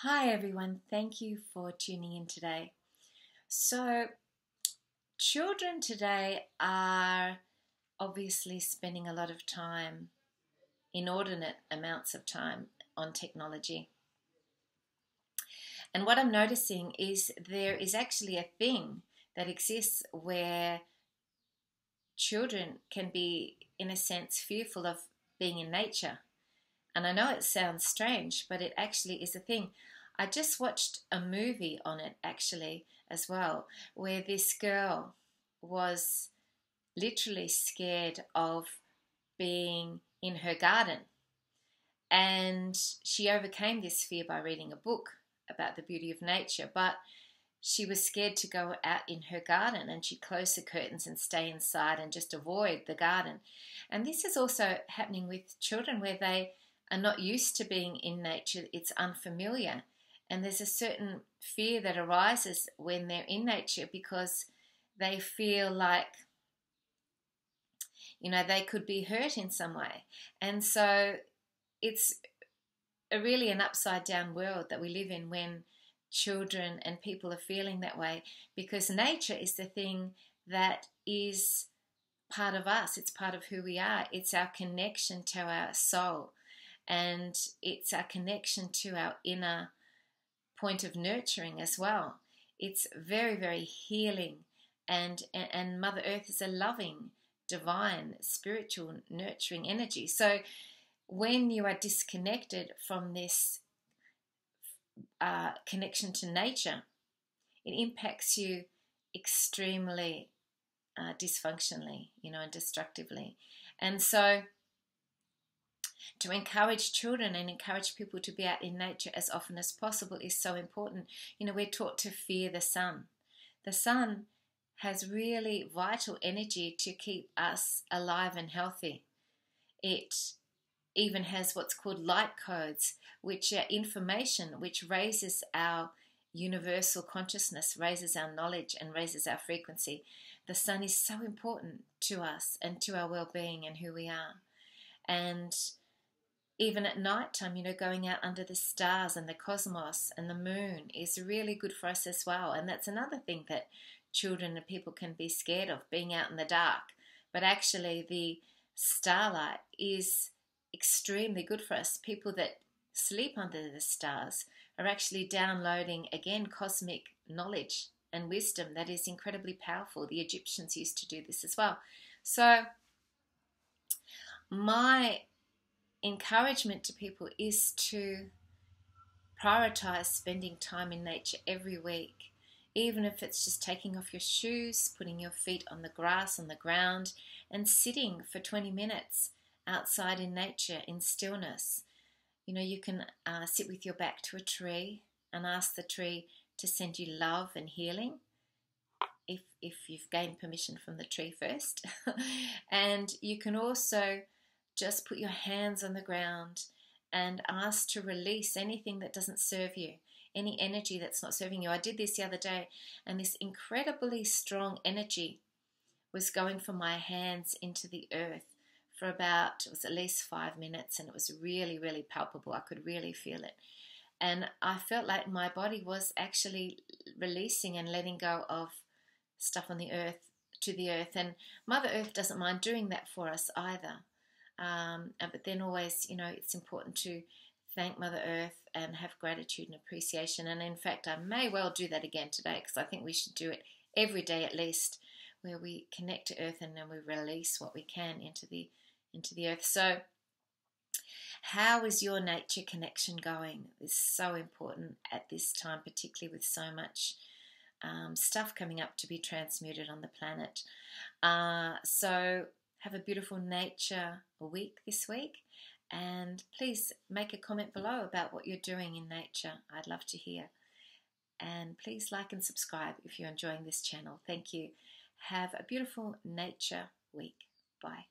Hi everyone, thank you for tuning in today. So, children today are obviously spending a lot of time, inordinate amounts of time on technology. And what I'm noticing is there is actually a thing that exists where children can be, in a sense, fearful of being in nature. And I know it sounds strange, but it actually is a thing. I just watched a movie on it actually as well, where this girl was literally scared of being in her garden. And she overcame this fear by reading a book about the beauty of nature. But she was scared to go out in her garden, and she closed the curtains and stay inside and just avoid the garden. And this is also happening with children where they are not used to being in nature. It's unfamiliar. And there's a certain fear that arises when they're in nature because they feel like, they could be hurt in some way. And so it's really an upside down world that we live in when children and people are feeling that way, because nature is the thing that is part of us. It's part of who we are. It's our connection to our soul, and it's our connection to our inner point of nurturing as well. It's very, very healing, and Mother Earth is a loving, divine, spiritual, nurturing energy. So when you are disconnected from this connection to nature, it impacts you extremely dysfunctionally, and destructively. And so to encourage children and encourage people to be out in nature as often as possible is so important. We're taught to fear the sun. The sun has really vital energy to keep us alive and healthy. It even has what's called light codes, which are information which raises our universal consciousness, raises our knowledge, and raises our frequency. The sun is so important to us and to our well-being and who we are. And even at night time, going out under the stars and the cosmos and the moon is really good for us as well. And that's another thing that children and people can be scared of, being out in the dark. But actually the starlight is extremely good for us. People that sleep under the stars are actually downloading, again, cosmic knowledge and wisdom that is incredibly powerful. The Egyptians used to do this as well. So my encouragement to people is to prioritize spending time in nature every week, even if it's just taking off your shoes, putting your feet on the grass, on the ground, and sitting for 20 minutes outside in nature in stillness. You can sit with your back to a tree and ask the tree to send you love and healing, if you've gained permission from the tree first. And you can also just put your hands on the ground and ask to release anything that doesn't serve you, any energy that's not serving you. I did this the other day, and this incredibly strong energy was going from my hands into the earth for about, it was at least 5 minutes, and it was really, really palpable. I could really feel it. And I felt like my body was actually releasing and letting go of stuff on the earth to the earth. And Mother Earth doesn't mind doing that for us either. But then always, it's important to thank Mother Earth and have gratitude and appreciation. And in fact, I may well do that again today, because I think we should do it every day at least, where we connect to Earth and then we release what we can into the earth. So how is your nature connection going? It's so important at this time, particularly with so much stuff coming up to be transmuted on the planet. So have a beautiful nature week this week, and please make a comment below about what you're doing in nature. I'd love to hear. And please like and subscribe if you're enjoying this channel. Thank you. Have a beautiful nature week. Bye.